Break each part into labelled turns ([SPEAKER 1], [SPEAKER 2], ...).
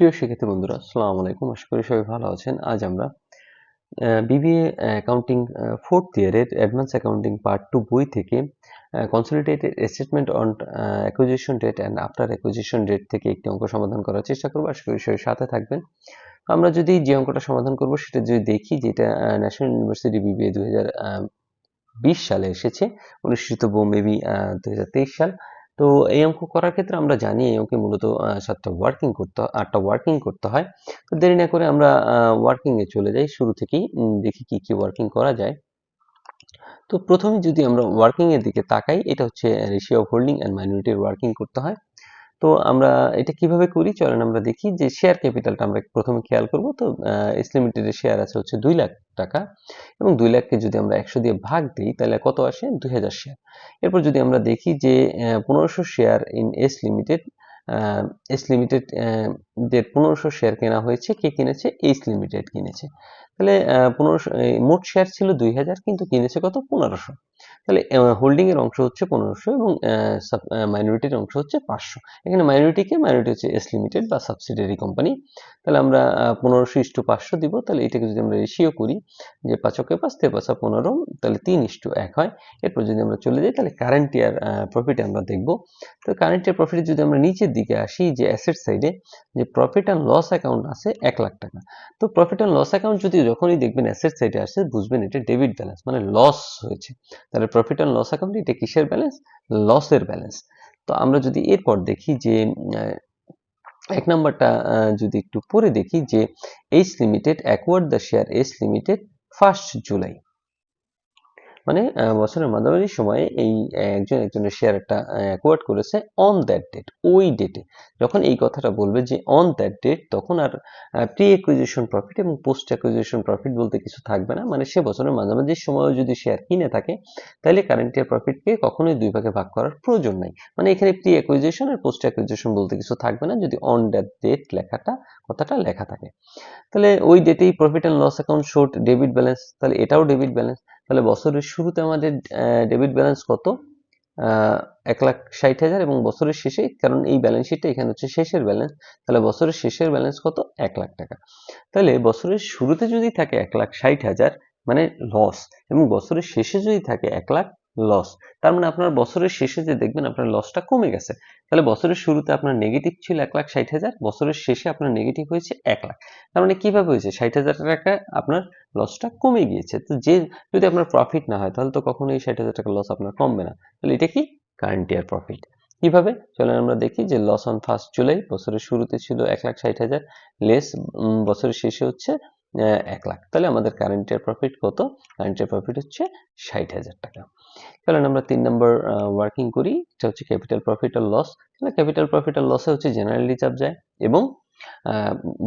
[SPEAKER 1] প্রিয় শিক্ষার্থী বন্ধুরা, আসসালামু আলাইকুম। আশা করি সবাই ভালো আছেন। আজ আমরা বিবিএ অ্যাকাউন্টিং 4th ইয়ারের অ্যাডভান্স অ্যাকাউন্টিং পার্ট 2 বই থেকে consolidated statement on acquisition date and after acquisition date থেকে একটি অঙ্ক সমাধান করার চেষ্টা করব। আশা করি সবাই সাথে থাকবেন। আমরা যদি যে অঙ্কটা সমাধান করব সেটা যদি দেখি, যেটা ন্যাশনাল ইউনিভার্সিটি বিবিএ 2020 সালে এসেছে, অনুষ্ঠিত মেবি 2023 সাল। তো এই অঙ্ক করার ক্ষেত্রে আমরা জানি এই অঙ্কে মূলত 8টা ওয়ার্কিং করতে হয়। তো দেরি না করে আমরা ওয়ার্কিং এ চলে যাই। শুরু থেকেই দেখি কি কি ওয়ার্কিং করা যায়। তো প্রথমে যদি আমরা ওয়ার্কিং এর দিকে তাকাই, এটা হচ্ছে রেশিও অফ হোল্ডিং এন্ড মাইনরিটির ওয়ার্কিং করতে হয়। তো আমরা এটা কিভাবে করি চলেন আমরা দেখি। যে শেয়ার ক্যাপিটালটা আমরা প্রথমে খেয়াল করব। তো এস লিমিটেডের শেয়ার আছে হচ্ছে 2 লাখ টাকা, এবং 2 লাখকে যদি আমরা 100 দিয়ে ভাগ দিই তাহলে কত আসে? 2000 শেয়ার। এরপর যদি আমরা দেখি যে 1500 শেয়ার ইন এস লিমিটেড যে 1500 শেয়ার কেনা হয়েছে, কে কিনেছে? এইচ লিমিটেড কিনেছে। তাহলে 1500 মোট শেয়ার ছিল 2000, কিন্তু কিনেছে কত? 1500। তাহলে হোল্ডিং এর অংশ হচ্ছে 1500 এবং মাইনরিটির অংশ হচ্ছে 500। এখানে মাইনরিটি হচ্ছে এস লিমিটেড বা সাবসিডিয়ারি কোম্পানি। তাহলে আমরা 1500:500 দিব। তাহলে এটাকে যদি আমরা রেশিও করি, যে 5 × 5 = 15, তাহলে 3:1 হয়। এরপর যদি আমরা চলে যাই তাহলে কারেন্ট ইয়ার প্রফিট আমরা দেখব। তো কারেন্ট ইয়ার প্রফিট যদি আমরা নিচের দিকে আসি, যে অ্যাসেট সাইডে যে প্রফিট অ্যান্ড লস অ্যাকাউন্ট আছে 1 লাখ টাকা। তো প্রফিট অ্যান্ড লস অ্যাকাউন্ট যদি যখনই দেখবেন অ্যাসেট সাইডে আসে, বুঝবেন এটা ডেবিট ব্যালেন্স, মানে লস হয়েছে। তাহলে প্রফিট অ্যান্ড লস অ্যাকাউন্ট এটা কিসের ব্যালেন্স? লসের ব্যালেন্স। তো আমরা যদি এরপর দেখি যে 1 নাম্বারটা যদি একটু পড়ে দেখি, যে H limited acquired the share S limited 1st July. মানে বছরের মাঝামাঝি সময়ে এই একজনের শেয়ার একটা অ্যাকোয়ার্ড করেছে অন দ্যাট ডেট, ওই ডেটে। যখন এই কথাটা বলবে যে অন দ্যাট ডেট, তখন আর প্রি অ্যাকুইজিশন প্রফিট এবং পোস্ট অ্যাকুইজিশন প্রফিট বলতে কিছু থাকবে না। মানে সে বছরের মাঝামাঝি সময়েও যদি শেয়ার কিনে থাকে, তাহলে কারেন্ট ইয়ার প্রফিটকে কখনোই দুই ভাগে ভাগ করার প্রয়োজন নাই। মানে এখানে প্রি অ্যাকুইজিশন আর পোস্ট অ্যাকুইজিশন বলতে কিছু থাকবে না, যদি অন দ্যাট ডেট কথাটা লেখা থাকে। তাহলে ওই ডেটেই profit and loss account showed debit balance, তাহলে এটাও ডেবিট ব্যালেন্স। তাহলে বছরের শুরুতে আমাদের ডেবিট ব্যালেন্স কত? 1,60,000, এবং বছরের শেষে, কারণ এই ব্যালেন্স শিটটা এখানে হচ্ছে শেষের ব্যালেন্স, তাহলে বছরের শেষের ব্যালেন্স কত? 1 লাখ টাকা। তাহলে বছরের শুরুতে যদি থাকে 1,60,000 মানে লস, এবং বছরের শেষে যদি থাকে 1 লাখ লস, তার মানে আপনার বছরের শেষে যে দেখবেন আপনার লসটা কমে গেছে। তাহলে বছরের শুরুতে আপনার নেগেটিভ ছিল 1,60,000, বছরের শেষে আপনার নেগেটিভ হয়েছে 1 লাখ। তার মানে কিভাবে হয়েছে? 60,000 টাকা আপনার লসটা কমে গিয়েছে। তো যদি আপনার প্রফিট না হয়, তাহলে তো কখনোই 60,000 টাকা লস আপনার কমবে না। তাহলে এটা কি? Current year profit. কিভাবে? চলেন আমরা দেখি যে লস অন 1st জুলাই, বছরের শুরুতে ছিল 1,60,000, লেস বছরের শেষে হচ্ছে 1 লাখ। তাহলে আমাদের কারেন্ট ইয়ার প্রফিট কত? কারেন্ট ইয়ার প্রফিট হচ্ছে 60,000 টাকা। চলেন আমরা 3 নম্বর ওয়ার্কিং করি। এটা হচ্ছে ক্যাপিটাল প্রফিট আর লস। তাহলে ক্যাপিটাল প্রফিট আর লসে হচ্ছে জেনারেল রিজার্ভ যায়, এবং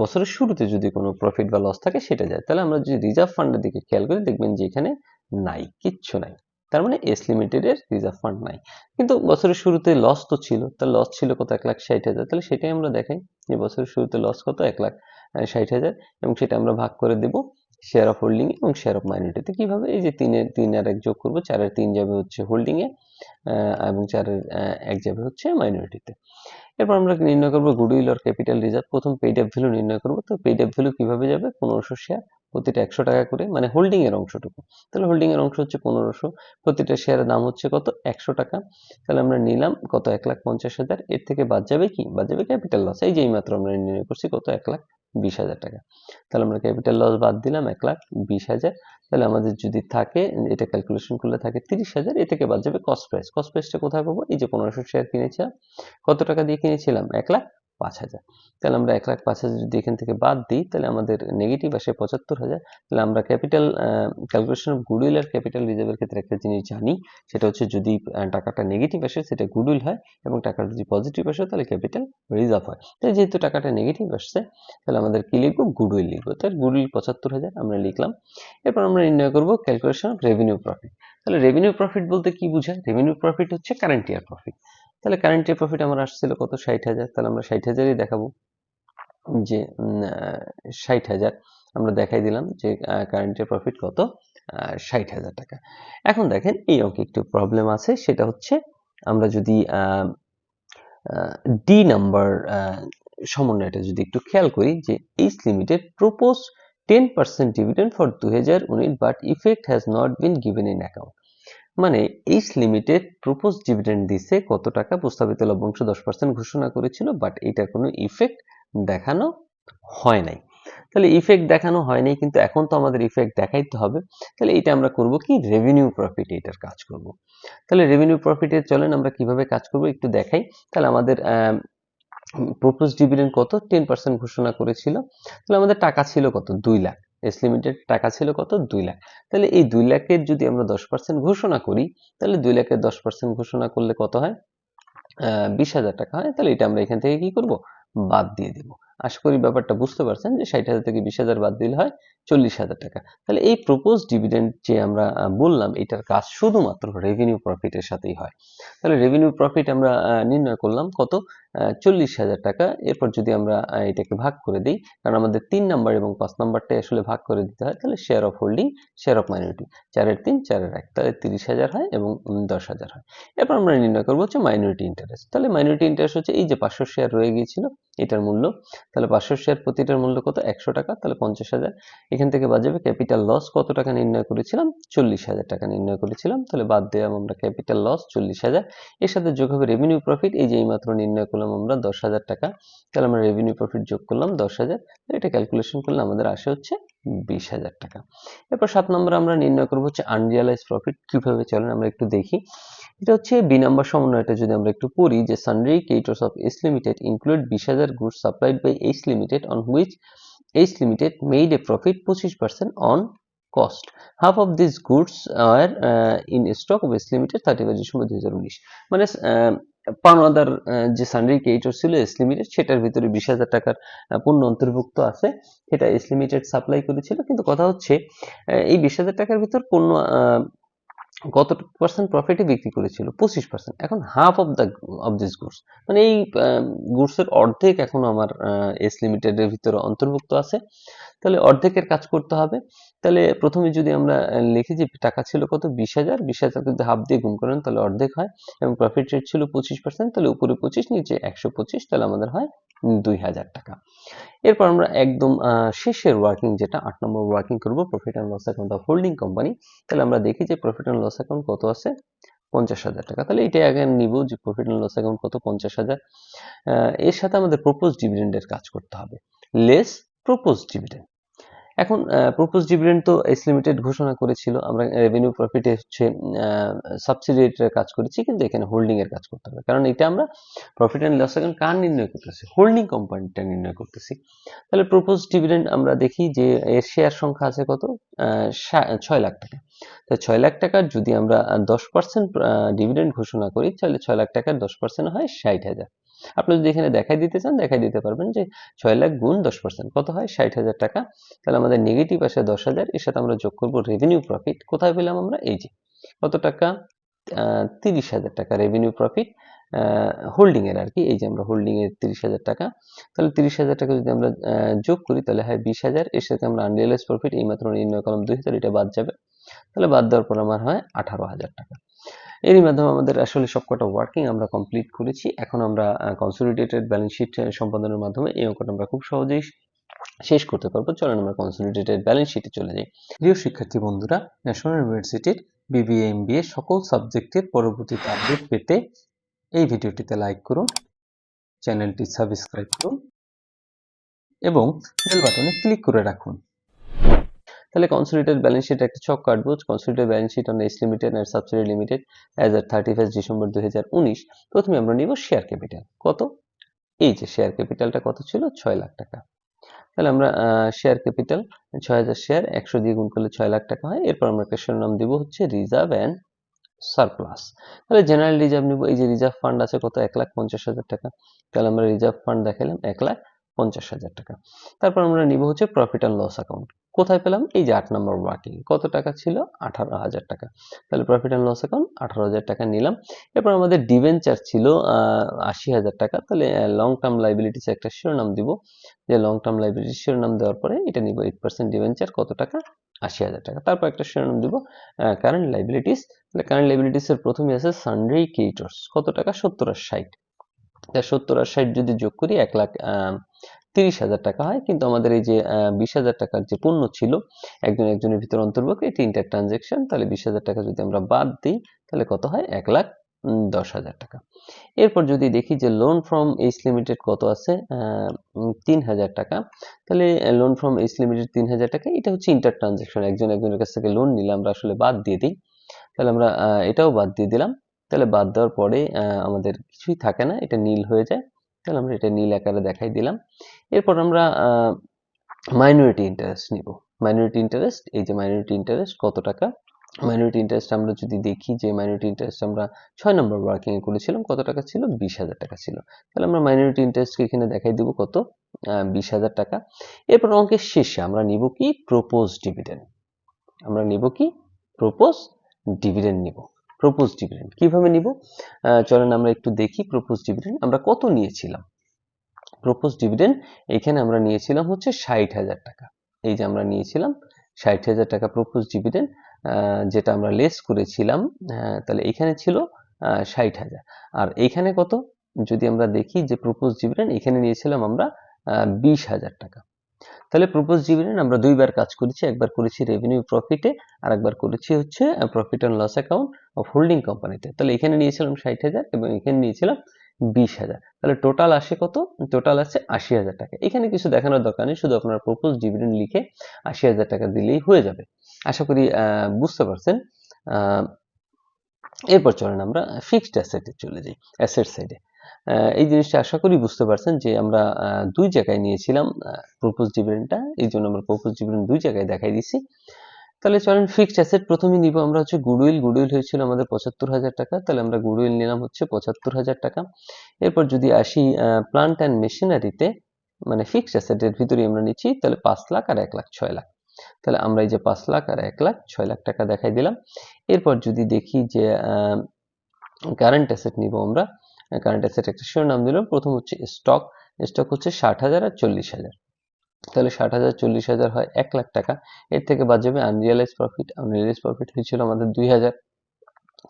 [SPEAKER 1] বছরের শুরুতে যদি কোনো প্রফিট বা লস থাকে সেটা যায়। তাহলে আমরা যদি রিজার্ভ ফান্ডের দিকে খেয়াল করি, দেখবেন যে এখানে নাই, কিচ্ছু নাই। তার মানে এস লিমিটেডের রিজার্ভ ফান্ড নাই। কিন্তু বছরের শুরুতে লস তো ছিল। তার লস ছিল কত? 1,60,000। তাহলে সেটাই আমরা দেখাই, যে বছরের শুরুতে লস কত? 1,60,000, এবং সেটা আমরা ভাগ করে দেব শেয়ার অফ হোল্ডিং এবং শেয়ার অফ মাইনরিটিতে। কিভাবে? এই যে 3 আর 1 যোগ করব, 4 এর 3 যাবে হচ্ছে হোল্ডিং এ, এবং 4 এর 1 যাবে হচ্ছে মাইনরিটিতে। এরপর আমরা নির্ণয় করব গুডউইল অর ক্যাপিটাল রিজার্ভ। প্রথম পেইড আপ ভ্যালু নির্ণয় করব। তো পেইড আপ ভ্যালু কিভাবে যাবে? 1500 শেয়ার, প্রতিটা 100 টাকা করে, মানে হোল্ডিং এর অংশটুকু। তাহলে হোল্ডিং এর অংশ হচ্ছে 1500, প্রতিটা শেয়ারের দাম হচ্ছে কত? 100 টাকা। তাহলে আমরা নিলাম কত? 1,50,000। এর থেকে বাদ যাবে কি? বাদ যাবে ক্যাপিটাল লস। এই যে এইমাত্র আমরা নির্ণয় করছি কত? 1,20,000 টাকা। তাহলে আমরা ক্যাপিটাল লস বাদ দিলাম 1,20,000। তাহলে আমাদের যদি থাকে, এটা ক্যালকুলেশন করলে থাকে 30,000, এ থেকে বাদ যাবে কস্ট প্রাইস। কস্ট প্রাইসটা কোথায় পাবো? এই যে 1500 শেয়ার কিনেছিলাম, কত টাকা দিয়ে কিনেছিলাম? 1,05,000। তাহলে আমরা 1,05,000 যদি এখান থেকে বাদ দিই, তাহলে আমাদের নেগেটিভ আসে 75,000। তাহলে আমরা ক্যাপিটাল ক্যালকুলেশন অফ গুডউইল আর ক্যাপিটাল রিজার্ভের ক্ষেত্রে একটা জিনিস জানি, সেটা হচ্ছে যদি টাকাটা নেগেটিভ আসে সেটা গুডউইল হয়, এবং টাকাটা যদি পজিটিভ আসে তাহলে ক্যাপিটাল রিজার্ভ হয়। তাই যেহেতু টাকাটা নেগেটিভ আসছে, তাহলে আমাদের কি লিখবো? গুডউইল লিখবো। তাহলে গুডউইল 75,000 আমরা লিখলাম। এরপর আমরা নির্ণয় করব ক্যালকুলেশন অফ রেভিনিউ প্রফিট। তাহলে রেভিনিউ প্রফিট বলতে কি বোঝায়? রেভিনিউ প্রফিট হচ্ছে কারেন্ট ইয়ার প্রফিট। তাহলে কারেন্ট ইয়ার প্রফিট আমার আসছিল কত? 60,000। তাহলে আমরা 60,000ই দেখাবো, যে 60,000 আমরা দেখাই দিলাম যে কারেন্ট ইয়ার প্রফিট কত? 60,000 টাকা। এখন দেখেন এই অঙ্কে একটু প্রবলেম আছে, সেটা হচ্ছে আমরা যদি ডি নাম্বার সমন্বয়টা যদি একটু খেয়াল করি যে H limited propose 10% dividend for 2019 but effect has not been given in account. মানে এইচ লিমিটেড প্রপোজ ডিভিডেন্ড দিছে কত টাকা, প্রস্তাবিত লভ্যাংশ 10% ঘোষণা করেছিল, বাট এটার কোনো ইফেক্ট দেখানো হয় নাই। তাহলে ইফেক্ট দেখানো হয় নাই, কিন্তু এখন তো আমাদের ইফেক্ট দেখাইতে হবে। তাহলে এটা আমরা করব কি, রেভিনিউ প্রফিট এটার কাজ করব। তাহলে রেভিনিউ প্রফিটে চলেন আমরা কিভাবে কাজ করব একটু দেখাই। তাহলে আমাদের প্রপোজ ডিভিডেন্ড কত, 10% ঘোষণা করেছিল। তাহলে আমাদের টাকা ছিল কত, 2 লাখ। এস লিমিটেড টাকা ছিল কত, 2 লাখ। তাহলে এই 2 লাখের যদি আমরা 10% ঘোষণা করি, তাহলে 2 লাখের 10% ঘোষণা করলে কত হয়, 20,000 টাকা হয়। তাহলে এটা আমরা এখান থেকে কি করব, বাদ দিয়ে দেব। আশা করি ব্যাপারটা বুঝতে পারছেন যে 60,000 থেকে 20,000 বাদ দিলে হয় 40,000 টাকা। তাহলে এই প্রপোজ ডিভিডেন্ড যে আমরা বললাম, এটার কাজ শুধুমাত্র রেভিনিউ প্রফিটের সাথেই হয়। তাহলে রেভিনিউ প্রফিট আমরা নির্ণয় করলাম কত, 40,000 টাকা। এরপর যদি আমরা এটাকে ভাগ করে দিই, কারণ আমাদের 3 নাম্বার এবং 5 নাম্বারটাই আসলে ভাগ করে দিতে হয়, তাহলে share of holding, share of minority, 4 এর 3 4 এর 1, তাহলে 30,000 হয় এবং 10,000 হয়। এরপর আমরা নির্ণয় করবো হচ্ছে মাইনরিটি ইন্টারেস্ট। তাহলে মাইনরিটি ইন্টারেস্ট হচ্ছে এই যে 500 শেয়ার রয়ে গিয়েছিল, এটার মূল্য। তাহলে 500 শেয়ার প্রতিটার মূল্য কত, 100 টাকা, তাহলে 50,000। এখান থেকে বাদ যাবে ক্যাপিটাল লস, কত টাকা নির্ণয় করেছিলাম, 40,000 টাকা নির্ণয় করেছিলাম। তাহলে বাদ দিলাম আমরা ক্যাপিটাল লস 40,000। এর সাথে যোগ হবে রেভিনিউ প্রফিট, এই যে এইমাত্র নির্ণয় করলাম আমরা 10,000 টাকা। তাহলে আমরা রেভিনিউ প্রফিট যোগ করলাম 10,000, এটা ক্যালকুলেশন করলে আমাদের আসে হচ্ছে 20,000 টাকা। এরপর 7 নম্বরে আমরা নির্ণয় করবো হচ্ছে আনরিয়ালাইজ প্রফিট। কিভাবে চলেন আমরা একটু দেখি। এটা হচ্ছে বি নাম্বার সমন্বয়টা যদি আমরা একটু পড়ি, যে sundry creditors of H limited include 20,000 goods supplied by H limited on which H limited made a profit 25% on cost. Half of this goods are in stock of H limited 31 December 2019। মানে পাওনাদার যে sundry creditor ছিল S limited, সেটার ভিতরে 20,000 টাকার পণ্য অন্তর্ভুক্ত আছে, সেটা এস লিমিটেড সাপ্লাই করেছিল। কিন্তু কথা হচ্ছে এই 20,000 টাকার ভিতর পণ্য কত পার্সেন্ট প্রফিটে বিক্রি করেছিল, 25%। এখন হাফ অফ দিস গুডস, মানে এই গুডসের অর্ধেক এখনো আমার এস লিমিটেডের ভিতরে অন্তর্ভুক্ত আছে। তাহলে অর্ধেকের কাজ করতে হবে। তাহলে প্রথমে যদি আমরা লিখি যে টাকা ছিল কত, 20,000, 20,000 যদি হাফ দিয়ে গুণ করেন তাহলে অর্ধেক হয়, এবং প্রফিট রেট ছিল 25%, তাহলে উপরে 25 নিচে 125, তাহলে আমাদের হয় 2,000 টাকা। এরপর আমরা একদম শেষের ওয়ার্কিং, যেটা 8 নম্বর ওয়ার্কিং করব, profit and loss account of holding company. তাহলে আমরা দেখি যে প্রফিট অ্যান্ড লস অ্যাকাউন্ট কত আছে, 50,000 টাকা। তাহলে এটা আগে নিব যে প্রফিট অ্যান্ড লস অ্যাকাউন্ট কত, 50,000। এর সাথে আমাদের প্রপোজ ডিভিডেন্ডের কাজ করতে হবে, লেস প্রপোজ ডিভিডেন্ড। এখন প্রপোজ ডিভিডেন্ড তো এস লিমিটেড ঘোষণা করেছিল, আমরা রেভিনিউ প্রফিটে হচ্ছে সাবসিডিয়ারিটার কাজ করেছি, কিন্তু এখানে হোল্ডিং এর কাজ করতে হবে, কারণ এটা আমরা প্রফিট অ্যান্ড লস অ্যাকাউন্ট কার নির্ণয় করতেছি, হোল্ডিং কোম্পানিটা নির্ণয় করতেছি। তাহলে প্রপোজ ডিভিডেন্ড আমরা দেখি যে এর শেয়ার সংখ্যা আছে কত, 6 লাখ টাকা। তো 6 লাখ টাকার যদি আমরা 10% ডিভিডেন্ড ঘোষণা করি, তাহলে 6 লাখ টাকার 10% হয় 60,000। আপনি যদি এখানে দেখাই দিতে চান, দেখাই দিতে পারবেন যে 6 লাখ গুণ 10% কত হয়, 60,000 টাকা। তাহলে আমাদের নেগেটিভ আসে 10,000, এর সাথে আমরা যোগ করব রেভিনিউ প্রফিট। কোথায় পেলাম আমরা, এই যে কত টাকা, 30,000 টাকা রেভিনিউ প্রফিট হোল্ডিং এর আর কি, এই যে আমরা হোল্ডিং এর 30,000 টাকা। তাহলে 30,000 টাকা যদি আমরা যোগ করি তাহলে হয় 20,000, এর সাথে আমরা আনরিয়ালাইজ প্রফিট এই মাত্র নির্ণয় করলাম 2,000, এটা বাদ যাবে। তাহলে বাদ দেওয়ার পর আমার হয় 18,000 টাকা। এরই মাধ্যমে আমাদের আসলে সবকটা ওয়ার্কিং আমরা কমপ্লিট করেছি। এখন আমরা কনসলিডেটেড ব্যালেন্স শিট সম্পাদনের মাধ্যমে এই অঙ্কটা আমরা খুব সহজেই শেষ করতে পারবো। চলেন আমরা কনসলিডেটেড ব্যালেন্স শিটে চলে যাই। প্রিয় শিক্ষার্থী বন্ধুরা, ন্যাশনাল ইউনিভার্সিটির বিবিএ এমবিএ সকল সাবজেক্টের পরবর্তীতে আপডেট পেতে এই ভিডিওটিতে লাইক করুন, চ্যানেলটি সাবস্ক্রাইব করুন এবং বেল বাটনে ক্লিক করে রাখুন। তাহলে কনসলিডেটেড ব্যালেন্স শিট একটা ছক কাটবো। Consolidated balance sheet on H limited and subsidiary limited as at 31 December 2019। প্রথমে আমরা নিব শেয়ার ক্যাপিটাল কত, এই যে শেয়ার ক্যাপিটালটা কত ছিল, 6 লাখ টাকা। তাহলে আমরা শেয়ার ক্যাপিটাল 6,000 শেয়ার 100 দিয়ে গুণ করলে 6 লাখ টাকা হয়। এরপর আমরা একটা শিরোনাম দিব হচ্ছে রিজার্ভ অ্যান্ড সারপ্লাস। তাহলে জেনারেল রিজার্ভ নিব, এই যে রিজার্ভ ফান্ড আছে কত, 1,50,000 টাকা। তাহলে আমরা রিজার্ভ ফান্ড দেখালাম 1,50,000 টাকা। তারপর আমরা নিব হচ্ছে প্রফিট অ্যান্ড লস অ্যাকাউন্ট। কোথায় পেলাম, এই যে 8 নম্বর ওয়ার্কিং, কত টাকা ছিল, 18,000 টাকা। তাহলে প্রফিট অ্যান্ড লস অ্যাকাউন্ট 18,000 টাকা নিলাম। এরপর আমাদের ডিবেঞ্চার ছিল 80,000 টাকা। তাহলে লং টার্ম লাইবিলিটিস একটা শিরোনাম দিব, যে লং টার্ম লাইবিলিটিস শিরোনাম দেওয়ার পরে এটা নিব 8% ডিবেঞ্চার, কত টাকা, 80,000 টাকা। তারপর একটা শিরোনাম দিব কারেন্ট লাইবিলিটিস। তাহলে কারেন্ট লাইবিলিটিস এর প্রথমে আছে সানড্রি ক্রেডিটর্স, কত টাকা, 70 আর 60। তা 70 আর 60 যদি যোগ করি 1,30,000 টাকা হয়, কিন্তু আমাদের এই যে 20,000 টাকার যে পণ্য ছিল একজনের ভিতর অন্তর্ভুক্ত, এই তিনটা ট্রানজেকশন, তাহলে 20,000 টাকা যদি আমরা বাদ দিই তাহলে কত হয় 1,10,000 টাকা। এরপর যদি দেখি যে লোন ফ্রম এইচ লিমিটেড কত আছে 3,000 টাকা, তাহলে লোন ফ্রম এইচ লিমিটেড 3,000 টাকা, এটা হচ্ছে ইন্টার ট্রানজেকশন, একজনের কাছ থেকে লোন নিলে আমরা আসলে বাদ দিয়ে দিই, তাহলে আমরা এটাও বাদ দিয়ে দিলাম। তাহলে বাদ দেওয়ার পরে আমাদের কিছুই থাকে না, এটা নীল হয়ে যায়, তাহলে আমরা এটা নীল আকারে দেখাই দিলাম। এরপর আমরা মাইনরিটি ইন্টারেস্ট নিব। মাইনরিটি ইন্টারেস্ট, এই যে মাইনরিটি ইন্টারেস্ট কত টাকা, মাইনরিটি ইন্টারেস্ট আমরা যদি দেখি যে মাইনরিটি ইন্টারেস্ট আমরা 6 নম্বর ওয়ার্কিং এ করেছিলাম, কত টাকা ছিল 20,000 টাকা ছিল, তাহলে আমরা মাইনরিটি ইন্টারেস্টকে এখানে দেখাই দিব কত 20,000 টাকা। এরপর অঙ্কের শেষে আমরা নিব কি প্রপোজ ডিভিডেন্ড, আমরা নিব কি প্রপোজ ডিভিডেন্ড নিব। প্রপোজ ডিভিডেন্ড কিভাবে নিব চলেন আমরা একটু দেখি। প্রপোজ ডিভিডেন্ড আমরা কত নিয়েছিলাম, প্রপোজ ডিভিডেন্ড এখানে আমরা নিয়েছিলাম হচ্ছে 60,000 টাকা, এই যে আমরা নিয়েছিলাম 60,000 টাকা প্রপোজ ডিভিডেন্ড, যেটা আমরা লেস করেছিলাম, তাহলে এখানে ছিল 60,000, আর এখানে কত যদি আমরা দেখি যে প্রপোজ ডিভিডেন্ড এখানে নিয়েছিলাম আমরা 20,000 টাকা। তাহলে প্রপোজ ডিভিডেন্ড আমরা দুইবার কাজ করেছি, একবার করেছি রেভিনিউ প্রফিটে আর একবার করেছি হচ্ছে profit and loss account of holding কোম্পানিতে। তাহলে এখানে নিয়েছিলাম 60,000 এবং এখানে নিয়েছিলাম 20,000, তাহলে টোটাল আসে কত, টোটাল আসে 80,000 টাকা। এখানে কিছু দেখানোর দরকার নেই, শুধু আপনার প্রপোজ ডিভিডেন্ড লিখে 80,000 টাকা দিলেই হয়ে যাবে। আশা করি বুঝতে পারছেন। এরপর চলেন আমরা ফিক্সড অ্যাসেটে চলে যাই, অ্যাসেট সাইডে। এই জিনিসটা আশা করি বুঝতে পারছেন যে আমরা দুই জায়গায় নিয়েছিলাম প্রপোজ ডিভিডেন্ডটা, এই জন্য আমরা প্রপোজ ডিভিডেন্ড দুই জায়গায় দেখাই দিছি। তাহলে চলেন ফিক্সড অ্যাসেট প্রথমে নিব আমরা হচ্ছে গুডউইল। গুডউইল হয়েছিল আমাদের 75,000 টাকা, তাহলে আমরা গুডউইল নিলাম হচ্ছে 75,000 টাকা। এরপর যদি আসি প্লান্ট অ্যান্ড মেশিনারিতে, মানে ফিক্সড অ্যাসেটের ভিতরে আমরা নিচ্ছি, তাহলে 5 লাখ আর 1 লাখ 6 লাখ, তাহলে আমরা এই যে 5 লাখ আর 1 লাখ 6 লাখ টাকা দেখাই দিলাম। এরপর যদি দেখি যে কারেন্ট অ্যাসেট নিব আমরা, কারেন্ট অ্যাসেট একটা শিরোনাম দিলাম, প্রথম হচ্ছে স্টক, স্টক হচ্ছে 60,000 আর 40,000, তাহলে 60,000 40,000 হয় 1 লাখ টাকা। এর থেকে বাদ যাবে আনরিয়ালাইজ প্রফিট, আনরিয়ালাইজ প্রফিট হয়েছিল আমাদের 2,000,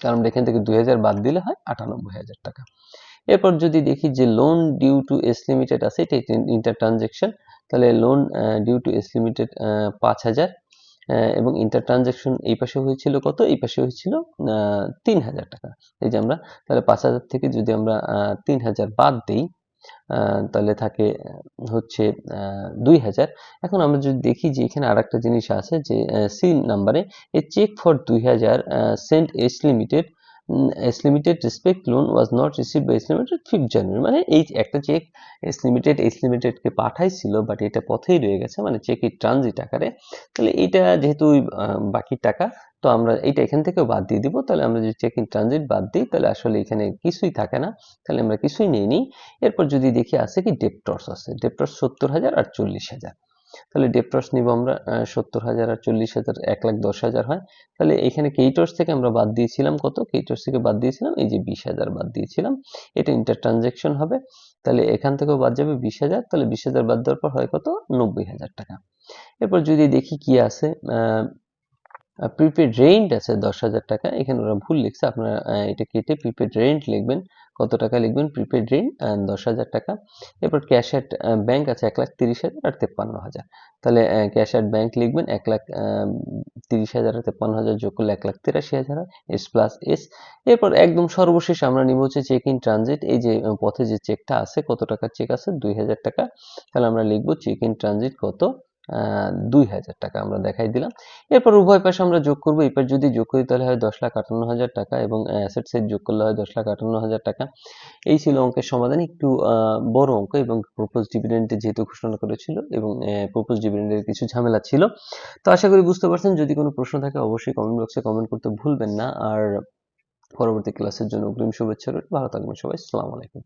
[SPEAKER 1] কারণ এখান থেকে 2,000 বাদ দিলে হয় 98,000 টাকা। এরপর যদি দেখি যে loan due to S limited আছে, এটা ইন্টার ট্রানজেকশন, তাহলে loan due to S limited 5,000, এবং ইন্টার ট্রানজেকশন এই পাশে হয়েছিল কত, এই পাশে হয়েছিল 3,000 টাকা। এই যে আমরা তাহলে 5,000 থেকে যদি আমরা 3,000 বাদ দিই তাহলে থাকে হচ্ছে 2,000। এখন আমরা যদি দেখি যে এখানে আরেকটা জিনিস আছে যে সি নাম্বারে a cheque for 2,000 sent S limited, S limited respect loan was not received by S limited 5 January, মানে এই একটা চেক এস লিমিটেডকে পাঠাইছিল, বাট এটা পথেই রয়ে গেছে, মানে চেক ইন ট্রানজিট আকারে। তাহলে এটা যেহেতু বাকি টাকা, তো আমরা এইটা এখান থেকেও বাদ দিয়ে দিব, তাহলে আমরা যদি চেক ইন ট্রানজিট বাদ দিই তাহলে আসলে এখানে কিছুই থাকে না, তাহলে আমরা কিছুই নিইনি। এরপর যদি দেখি আছে কি ডেপ্টর্স আছে, ডেপ্টর্স 70,000 আর 40,000, তাহলে ডেপ্টর্স নিব আমরা 70,000 আর 40,000 1,10,000 হয়। তাহলে এখানে কেইটর্স থেকে আমরা বাদ দিয়েছিলাম কত, কেইটর্স থেকে বাদ দিয়েছিলাম এই যে 20,000 বাদ দিয়েছিলাম, এটা ইন্টার ট্রানজেকশন হবে, তাহলে এখান থেকেও বাদ যাবে 20,000, তাহলে 20,000 বাদ দেওয়ার পর হয় কত 90,000 টাকা। এরপর যদি দেখি কি আছে প্রিপেড রেন্ট আছে 10,000 টাকা, এখানে ওরা ভুল লিখছে, আপনারা এটা কেটে প্রিপেড রেন্ট লিখবেন, কত টাকা লিখবেন প্রিপেড রেন্ট 10,000 টাকা। এরপর ক্যাশ অ্যাট ব্যাংক আছে 1,30,000 আর 53,000, তাহলে ক্যাশ অ্যাট ব্যাংক লিখবেন 1,30,000 আর 53,000 যোগ করলে 1,83,000 হয়, এস প্লাস এস। এরপর একদম সর্বশেষ আমরা নিব হচ্ছে চেক ইন ট্রানজিট, এই যে পথে যে চেকটা আছে, কত টাকার চেক আছে 2,000 টাকা, তাহলে আমরা লিখবো চেক ইন ট্রানজিট কত 2,000 টাকা আমরা দেখাই দিলাম। এরপর উভয় পাশে আমরা যোগ করব, এবার যদি যোগ করি তাহলে হয় 10,58,000 টাকা এবং অ্যাসেট সাইড যোগ করলে হয় 10,58,000 টাকা। এই ছিল অঙ্কের সমাধান, একটু বড় অঙ্ক, এবং প্রপোজ ডিভিডেন্ডে যেহেতু ঘোষণা করেছিল এবং প্রপোজ ডিভিডেন্ডের কিছু ঝামেলা ছিল। তো আশা করি বুঝতে পারছেন, যদি কোনো প্রশ্ন থাকে অবশ্যই কমেন্ট বক্সে কমেন্ট করতে ভুলবেন না, আর পরবর্তী ক্লাসের জন্য অগ্রিম শুভেচ্ছা রইল। ভালো থাকবেন সবাই, আসসালামু আলাইকুম।